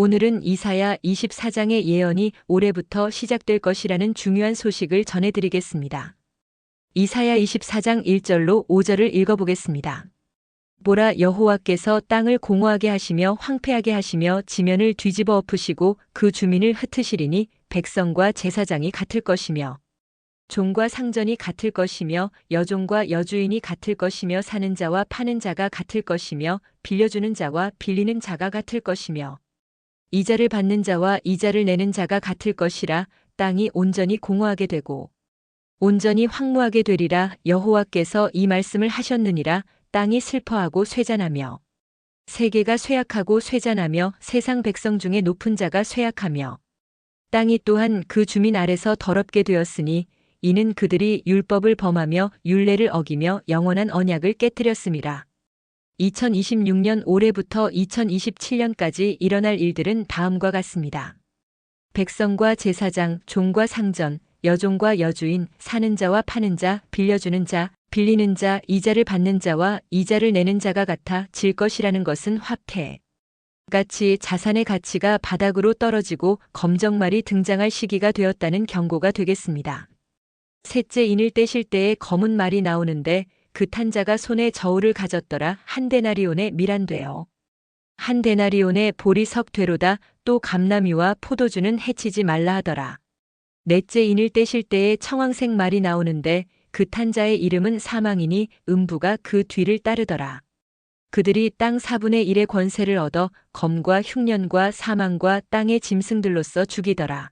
오늘은 이사야 24장의 예언이 올해부터 시작될 것이라는 중요한 소식을 전해드리겠습니다. 이사야 24장 1절로 5절을 읽어보겠습니다. 보라, 여호와께서 땅을 공허하게 하시며 황폐하게 하시며 지면을 뒤집어 엎으시고 그 주민을 흩으시리니 백성과 제사장이 같을 것이며 종과 상전이 같을 것이며 여종과 여주인이 같을 것이며 사는 자와 파는 자가 같을 것이며 빌려주는 자와 빌리는 자가 같을 것이며 이자를 받는 자와 이자를 내는 자가 같을 것이라. 땅이 온전히 공허하게 되고 온전히 황무하게 되리라. 여호와께서 이 말씀을 하셨느니라. 땅이 슬퍼하고 쇠잔하며 세계가 쇠약하고 쇠잔하며 세상 백성 중에 높은 자가 쇠약하며 땅이 또한 그 주민 아래서 더럽게 되었으니 이는 그들이 율법을 범하며 율례를 어기며 영원한 언약을 깨뜨렸음이라. 2026년 올해부터 2027년까지 일어날 일들은 다음과 같습니다. 백성과 제사장, 종과 상전, 여종과 여주인, 사는 자와 파는 자, 빌려주는 자, 빌리는 자, 이자를 받는 자와 이자를 내는 자가 같아 질 것이라는 것은 화폐 같이 자산의 가치가 바닥으로 떨어지고 검정말이 등장할 시기가 되었다는 경고가 되겠습니다. 셋째 인을 떼실 때에 검은 말이 나오는데 그 탄 자가 손에 저울을 가졌더라. 한 데나리온에 밀안되어 한 데나리온에 볼이 석 되로다. 또 감나미와 포도주는 해치지 말라 하더라. 넷째 인을 떼실 때에 청황색 말이 나오는데 그 탄 자의 이름은 사망이니 음부가 그 뒤를 따르더라. 그들이 땅 4분의 1의 권세를 얻어 검과 흉년과 사망과 땅의 짐승들로서 죽이더라.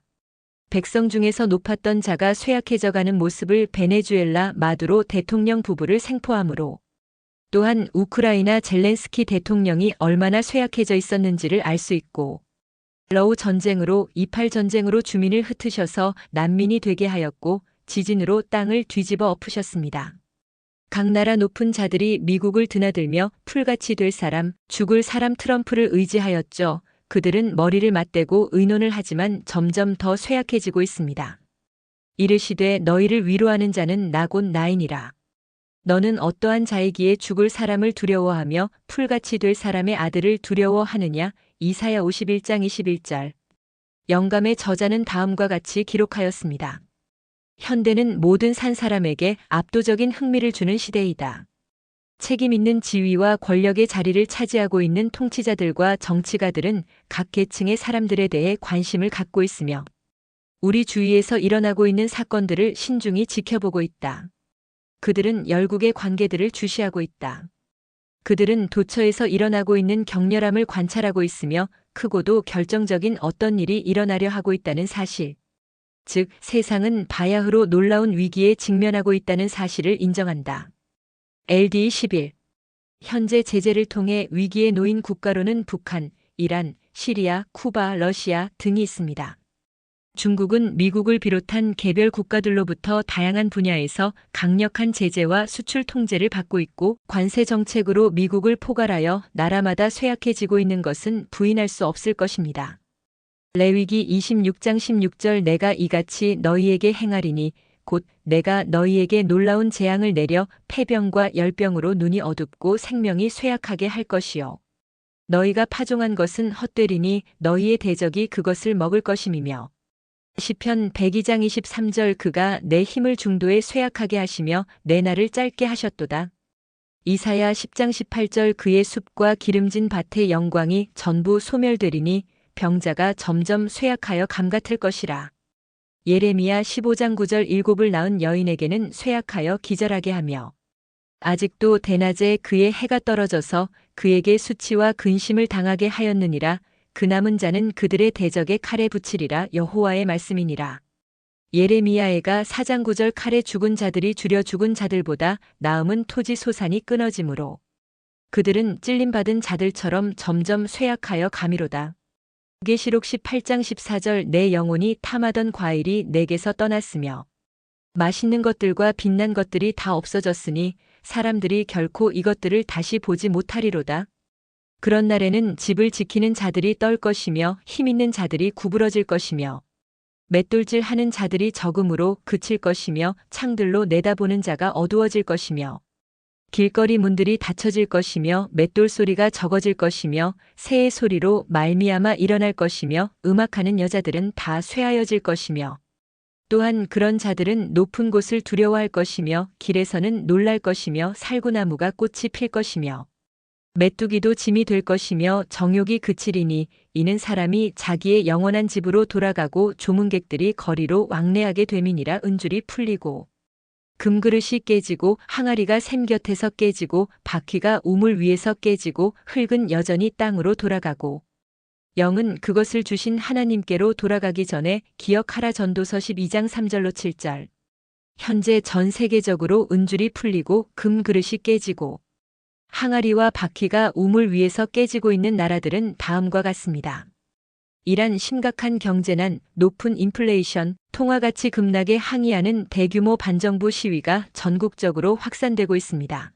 백성 중에서 높았던 자가 쇠약해져 가는 모습을 베네수엘라 마두로 대통령 부부를 생포함으로 또한 우크라이나 젤렌스키 대통령이 얼마나 쇠약해져 있었는지를 알 수 있고 러우 전쟁으로 28 전쟁으로 주민을 흩으셔서 난민이 되게 하였고 지진으로 땅을 뒤집어 엎으셨습니다. 각 나라 높은 자들이 미국을 드나들며 풀같이 될 사람, 죽을 사람 트럼프를 의지하였죠. 그들은 머리를 맞대고 의논을 하지만 점점 더 쇠약해지고 있습니다. 이르시되 너희를 위로하는 자는 나 곧 나이니라. 너는 어떠한 자이기에 죽을 사람을 두려워하며 풀같이 될 사람의 아들을 두려워하느냐. 이사야 51장 21절. 영감의 저자는 다음과 같이 기록하였습니다. 현대는 모든 산 사람에게 압도적인 흥미를 주는 시대이다. 책임 있는 지위와 권력의 자리를 차지하고 있는 통치자들과 정치가들은 각 계층의 사람들에 대해 관심을 갖고 있으며 우리 주위에서 일어나고 있는 사건들을 신중히 지켜보고 있다. 그들은 열국의 관계들을 주시하고 있다. 그들은 도처에서 일어나고 있는 격렬함을 관찰하고 있으며 크고도 결정적인 어떤 일이 일어나려 하고 있다는 사실, 즉 세상은 바야흐로 놀라운 위기에 직면하고 있다는 사실을 인정한다. LDE 11. 현재 제재를 통해 위기에 놓인 국가로는 북한, 이란, 시리아, 쿠바, 러시아 등이 있습니다. 중국은 미국을 비롯한 개별 국가들로부터 다양한 분야에서 강력한 제재와 수출 통제를 받고 있고 관세 정책으로 미국을 포괄하여 나라마다 쇠약해지고 있는 것은 부인할 수 없을 것입니다. 레위기 26장 16절 내가 이같이 너희에게 행하리니 곧 내가 너희에게 놀라운 재앙을 내려 폐병과 열병으로 눈이 어둡고 생명이 쇠약하게 할 것이요 너희가 파종한 것은 헛되리니 너희의 대적이 그것을 먹을 것임이며 시편 102장 23절 그가 내 힘을 중도에 쇠약하게 하시며 내 날을 짧게 하셨도다. 이사야 10장 18절 그의 숲과 기름진 밭의 영광이 전부 소멸되리니 병자가 점점 쇠약하여 감 같을 것이라. 예레미야 15장 9절 일곱을 낳은 여인에게는 쇠약하여 기절하게 하며 아직도 대낮에 그의 해가 떨어져서 그에게 수치와 근심을 당하게 하였느니라. 그 남은 자는 그들의 대적의 칼에 붙이리라. 여호와의 말씀이니라. 예레미야애가 4장 9절 칼에 죽은 자들이 줄여 죽은 자들보다 나음은 토지 소산이 끊어지므로 그들은 찔림받은 자들처럼 점점 쇠약하여 가미로다. 계시록 18장 14절 내 영혼이 탐하던 과일이 내게서 떠났으며 맛있는 것들과 빛난 것들이 다 없어졌으니 사람들이 결코 이것들을 다시 보지 못하리로다. 그런 날에는 집을 지키는 자들이 떨 것이며 힘 있는 자들이 구부러질 것이며 맷돌질 하는 자들이 적음으로 그칠 것이며 창들로 내다보는 자가 어두워질 것이며 길거리 문들이 닫혀질 것이며 맷돌 소리가 적어질 것이며 새의 소리로 말미암아 일어날 것이며 음악하는 여자들은 다 쇠하여질 것이며 또한 그런 자들은 높은 곳을 두려워할 것이며 길에서는 놀랄 것이며 살구나무가 꽃이 필 것이며 메뚜기도 짐이 될 것이며 정욕이 그치리니 이는 사람이 자기의 영원한 집으로 돌아가고 조문객들이 거리로 왕래하게 됨이니라. 은줄이 풀리고 금그릇이 깨지고 항아리가 샘 곁에서 깨지고 바퀴가 우물 위에서 깨지고 흙은 여전히 땅으로 돌아가고 영은 그것을 주신 하나님께로 돌아가기 전에 기억하라. 전도서 12장 3절로 7절. 현재 전 세계적으로 은줄이 풀리고 금그릇이 깨지고 항아리와 바퀴가 우물 위에서 깨지고 있는 나라들은 다음과 같습니다. 이란 심각한 경제난, 높은 인플레이션, 통화가치 급락에 항의하는 대규모 반정부 시위가 전국적으로 확산되고 있습니다.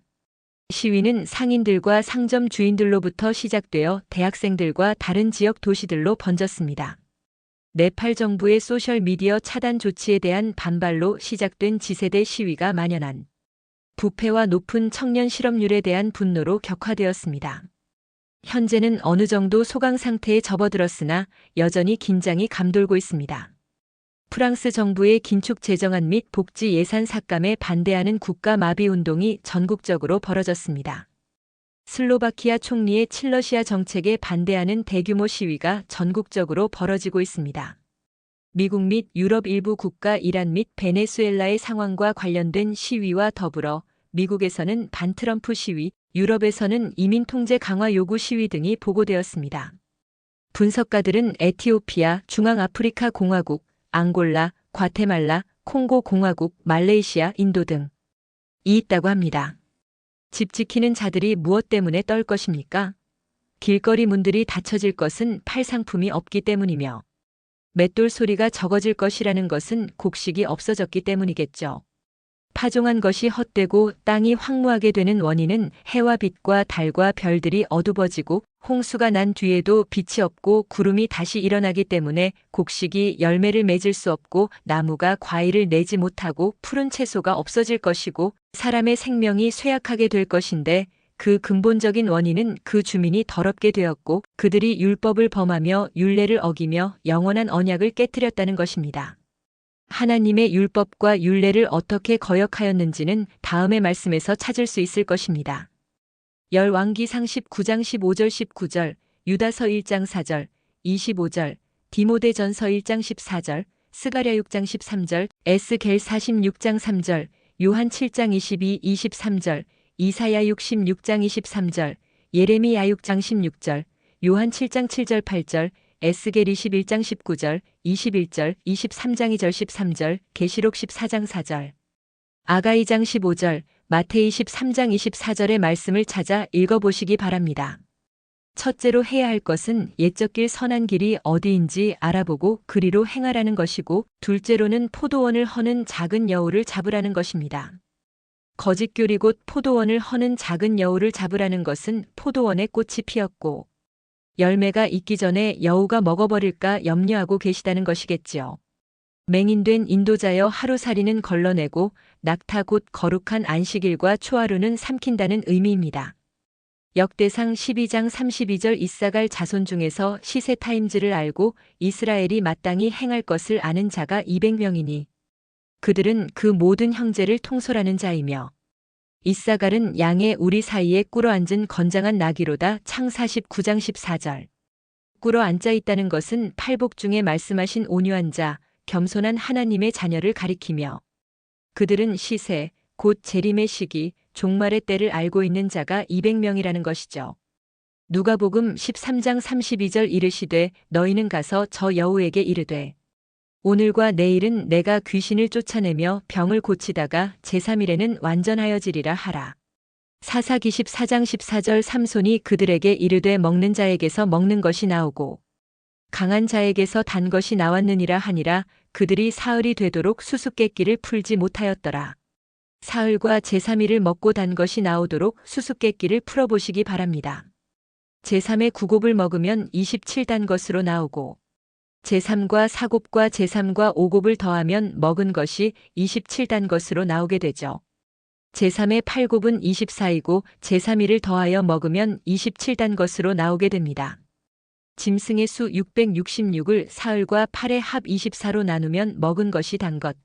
시위는 상인들과 상점 주인들로부터 시작되어 대학생들과 다른 지역 도시들로 번졌습니다. 네팔 정부의 소셜미디어 차단 조치에 대한 반발로 시작된 지세대 시위가 만연한 부패와 높은 청년 실업률에 대한 분노로 격화되었습니다. 현재는 어느 정도 소강 상태에 접어들었으나 여전히 긴장이 감돌고 있습니다. 프랑스 정부의 긴축 재정안 및 복지 예산 삭감에 반대하는 국가 마비 운동이 전국적으로 벌어졌습니다. 슬로바키아 총리의 칠러시아 정책에 반대하는 대규모 시위가 전국적으로 벌어지고 있습니다. 미국 및 유럽 일부 국가 이란 및 베네수엘라의 상황과 관련된 시위와 더불어 미국에서는 반트럼프 시위, 유럽에서는 이민 통제 강화 요구 시위 등이 보고되었습니다. 분석가들은 에티오피아, 중앙아프리카 공화국, 앙골라, 과테말라, 콩고 공화국, 말레이시아, 인도 등이 있다고 합니다. 집 지키는 자들이 무엇 때문에 떨 것입니까? 길거리 문들이 닫혀질 것은 팔 상품이 없기 때문이며 맷돌 소리가 적어질 것이라는 것은 곡식이 없어졌기 때문이겠죠. 파종한 것이 헛되고 땅이 황무하게 되는 원인은 해와 빛과 달과 별들이 어두워지고 홍수가 난 뒤에도 빛이 없고 구름이 다시 일어나기 때문에 곡식이 열매를 맺을 수 없고 나무가 과일을 내지 못하고 푸른 채소가 없어질 것이고 사람의 생명이 쇠약하게 될 것인데 그 근본적인 원인은 그 주민이 더럽게 되었고 그들이 율법을 범하며 율례를 어기며 영원한 언약을 깨뜨렸다는 것입니다. 하나님의 율법과 율례를 어떻게 거역하였는지는 다음의 말씀에서 찾을 수 있을 것입니다. 열왕기상 19장 15절 19절, 유다서 1장 4절, 25절, 디모데전서 1장 14절, 스가랴 6장 13절, 에스겔 46장 3절, 요한 7장 22, 23절, 이사야 66장 23절, 예레미야 6장 16절, 요한 7장 7절 8절, 에스겔 21장 19절, 21절, 23장 2절 13절, 계시록 14장 4절, 아가 2장 15절, 마태이 13장 24절의 말씀을 찾아 읽어보시기 바랍니다. 첫째로 해야 할 것은 옛적 길 선한 길이 어디인지 알아보고 그리로 행하라는 것이고 둘째로는 포도원을 허는 작은 여우를 잡으라는 것입니다. 거짓교리 곧 포도원을 허는 작은 여우를 잡으라는 것은 포도원에 꽃이 피었고 열매가 있기 전에 여우가 먹어버릴까 염려하고 계시다는 것이겠지요. 맹인된 인도자여 하루살이는 걸러내고 낙타 곧 거룩한 안식일과 초하루는 삼킨다는 의미입니다. 역대상 12장 32절 이사갈 자손 중에서 시세 타임즈를 알고 이스라엘이 마땅히 행할 것을 아는 자가 200명이니 그들은 그 모든 형제를 통솔하는 자이며 이사갈은 양의 우리 사이에 꿇어앉은 건장한 나귀로다. 창 49장 14절. 꿇어앉아 있다는 것은 팔복 중에 말씀하신 온유한 자, 겸손한 하나님의 자녀를 가리키며 그들은 시세, 곧 재림의 시기, 종말의 때를 알고 있는 자가 200명이라는 것이죠. 누가복음 13장 32절 이르시되 너희는 가서 저 여우에게 이르되 오늘과 내일은 내가 귀신을 쫓아내며 병을 고치다가 제3일에는 완전하여지리라 하라. 사사기 14장 14절 삼손이 그들에게 이르되 먹는 자에게서 먹는 것이 나오고 강한 자에게서 단 것이 나왔느니라 하니라. 그들이 사흘이 되도록 수수께끼를 풀지 못하였더라. 사흘과 제3일을 먹고 단 것이 나오도록 수수께끼를 풀어보시기 바랍니다. 제3의 9곱을 먹으면 27단 것으로 나오고 제3과 4곱과 제3과 5곱을 더하면 먹은 것이 27단 것으로 나오게 되죠. 제3의 8곱은 24이고 제3일을 더하여 먹으면 27단 것으로 나오게 됩니다. 짐승의 수 666을 사흘과 8의 합 24로 나누면 먹은 것이 단 것.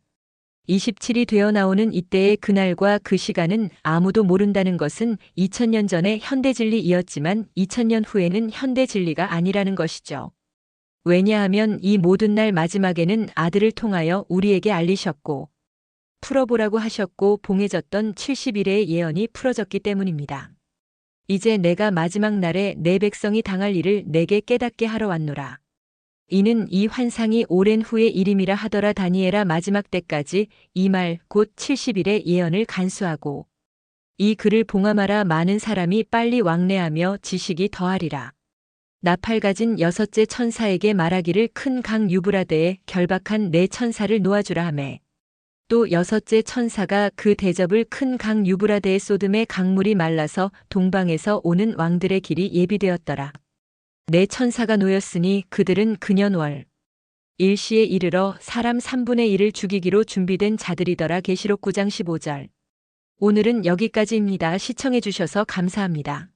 27이 되어 나오는 이때의 그날과 그 시간은 아무도 모른다는 것은 2000년 전에 현대진리이었지만 2000년 후에는 현대진리가 아니라는 것이죠. 왜냐하면 이 모든 날 마지막에는 아들을 통하여 우리에게 알리셨고 풀어보라고 하셨고 봉해졌던 70일의 예언이 풀어졌기 때문입니다. 이제 내가 마지막 날에 내 백성이 당할 일을 내게 깨닫게 하러 왔노라. 이는 이 환상이 오랜 후의 일임이라 하더라. 다니엘아 마지막 때까지 이 말 곧 70일의 예언을 간수하고 이 글을 봉함하라. 많은 사람이 빨리 왕래하며 지식이 더하리라. 나팔 가진 여섯째 천사에게 말하기를 큰 강 유브라데에 결박한 네 천사를 놓아주라 하매 또 여섯째 천사가 그 대접을 큰 강 유브라데에 쏟음에 강물이 말라서 동방에서 오는 왕들의 길이 예비되었더라. 네 천사가 놓였으니 그들은 근년월 일시에 이르러 사람 3분의 1을 죽이기로 준비된 자들이더라. 계시록 9장 15절. 오늘은 여기까지입니다. 시청해 주셔서 감사합니다.